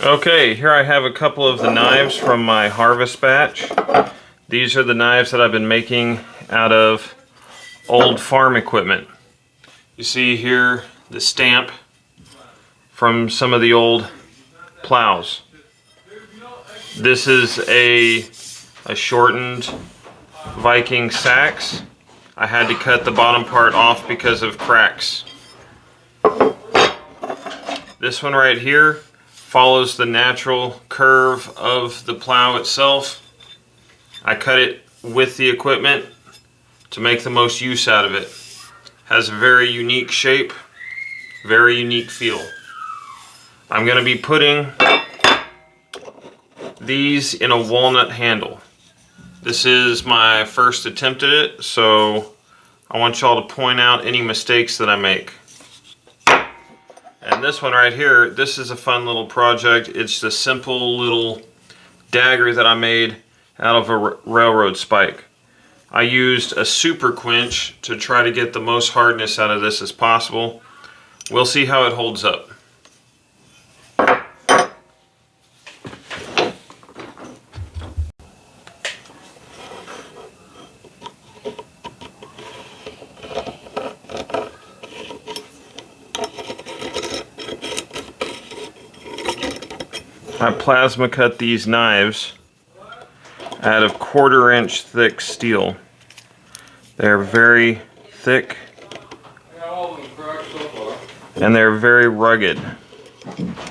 Okay, here I have a couple of the knives from my harvest batch. These are the knives that I've been making out of old farm equipment. You see here the stamp from some of the old plows. This is a shortened Viking sax. I had to cut the bottom part off because of cracks. This one right here follows the natural curve of the plow itself. I cut it with the equipment to make the most use out of it. Has a very unique shape, very unique feel. I'm going to be putting these in a walnut handle. This is my first attempt at it, so I want y'all to point out any mistakes that I make. And this one right here, this is a fun little project. It's the simple little dagger that I made out of a railroad spike. I used a super quench to try to get the most hardness out of this as possible. We'll see how it holds up. I plasma cut these knives out of 1/4 inch thick steel. They're very thick and they're very rugged.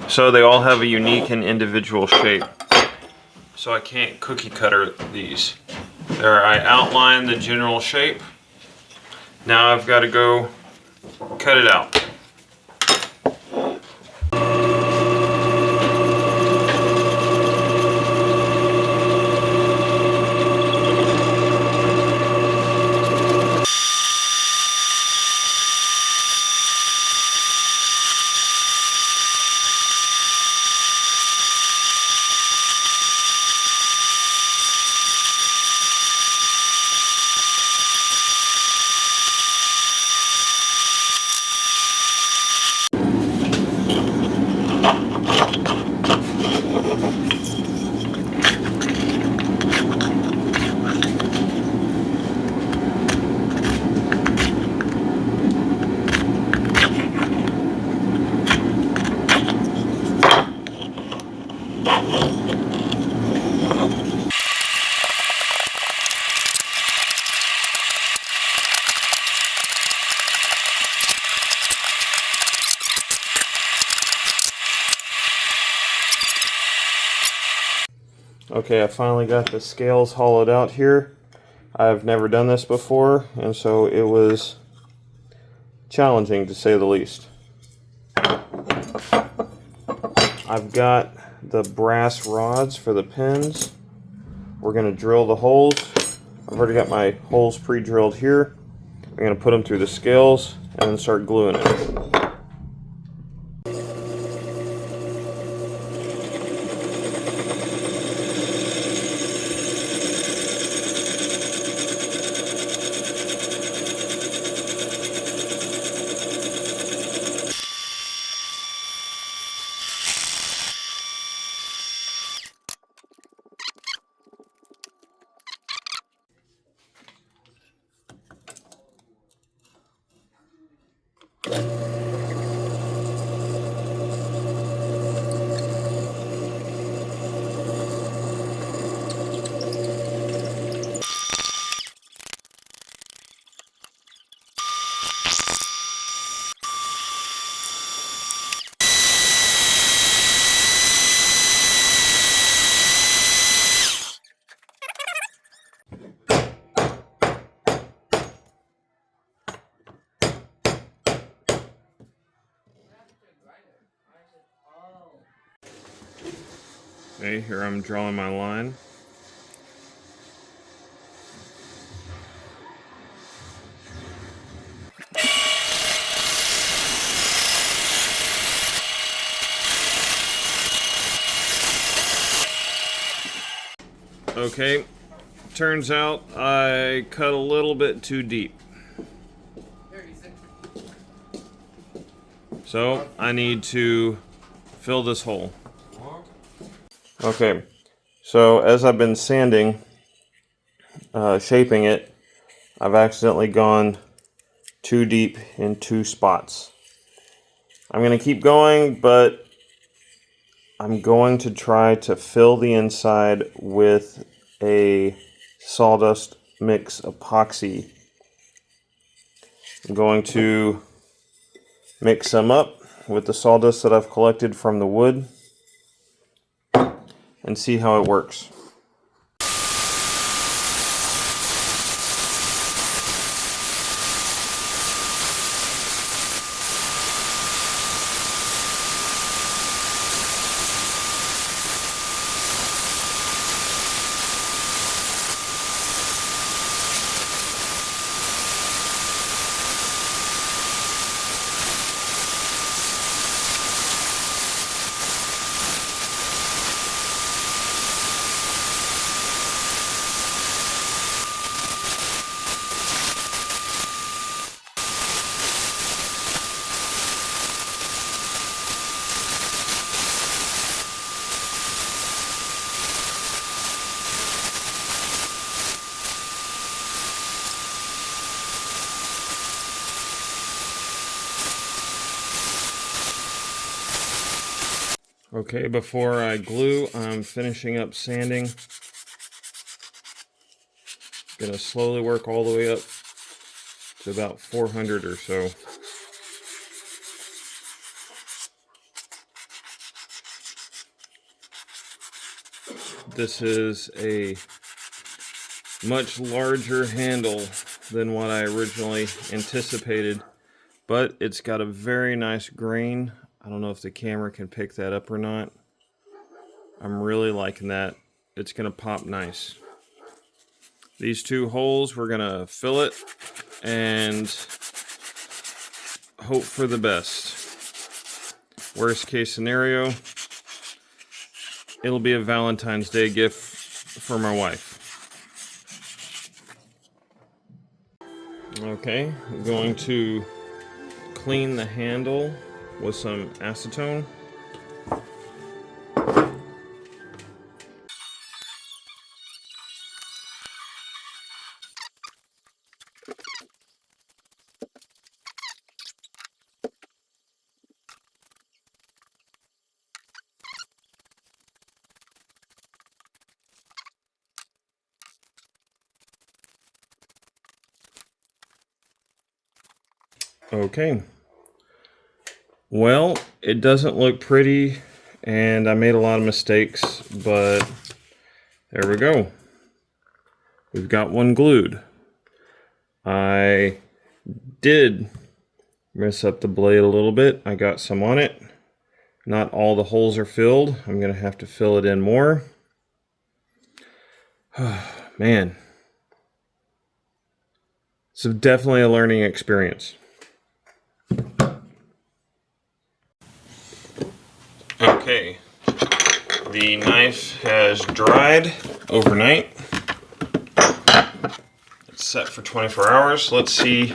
So they all have a unique and individual shape. So I can't cookie cutter these. There I outline the general shape. Now I've got to go cut it out. Okay, I finally got the scales hollowed out here. I've never done this before, and so it was challenging to say the least. I've got the brass rods for the pins. We're going to drill the holes. I've already got my holes pre-drilled here. I'm going to put them through the scales and then start gluing it. Okay, here I'm drawing my line. Okay, turns out I cut a little bit too deep. So I need to fill this hole. Okay, so as I've been sanding, shaping it, I've accidentally gone too deep in two spots. I'm going to keep going, but I'm going to try to fill the inside with a sawdust mix epoxy. I'm going to mix some up with the sawdust that I've collected from the wood and see how it works. Okay, before I glue, I'm finishing up sanding. Gonna slowly work all the way up to about 400 or so. This is a much larger handle than what I originally anticipated, but it's got a very nice grain. I don't know if the camera can pick that up or not. I'm really liking that. It's gonna pop nice. These two holes, we're gonna fill it and hope for the best. Worst case scenario, it'll be a Valentine's Day gift for my wife. Okay, I'm going to clean the handle with some acetone. Okay. Well, it doesn't look pretty, and I made a lot of mistakes, but there we go. We've got one glued. I did mess up the blade a little bit. I got some on it. Not all the holes are filled. I'm going to have to fill it in more. Man. It's definitely a learning experience. Okay, the knife has dried overnight. It's set for 24 hours. Let's see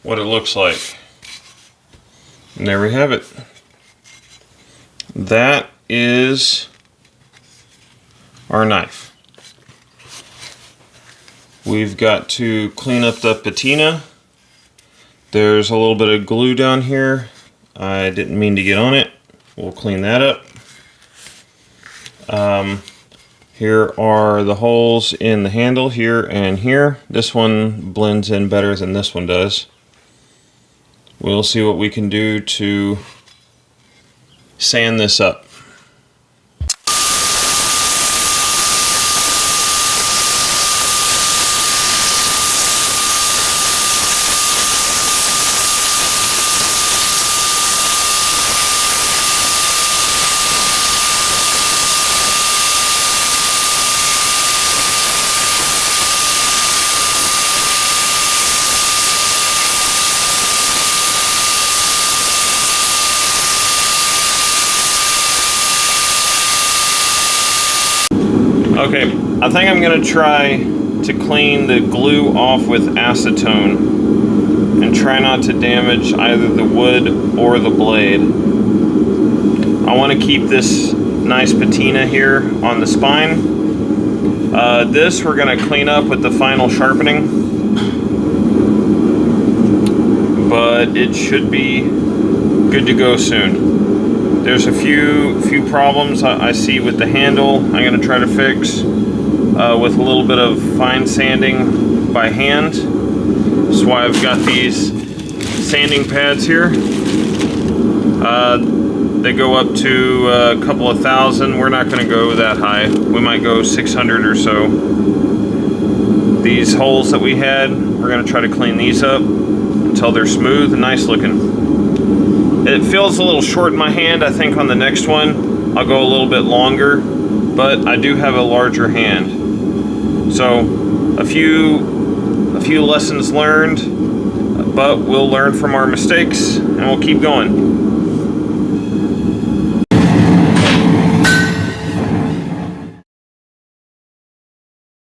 what it looks like. And there we have it. That is our knife. We've got to clean up the patina. There's a little bit of glue down here. I didn't mean to get on it. We'll clean that up. Here are the holes in the handle, here and here. This one blends in better than this one does. We'll see what we can do to sand this up. Okay, I think I'm going to try to clean the glue off with acetone and try not to damage either the wood or the blade. I want to keep this nice patina here on the spine. This we're going to clean up with the final sharpening, but it should be good to go soon. There's a few problems I see with the handle I'm going to try to fix with a little bit of fine sanding by hand. That's why I've got these sanding pads here. They go up to a couple of thousand. We're not going to go that high. We might go 600 or so. These holes that we had, we're going to try to clean these up until they're smooth and nice looking. It feels a little short in my hand. I think on the next one I'll go a little bit longer, but I do have a larger hand. So a few lessons learned, but we'll learn from our mistakes and we'll keep going.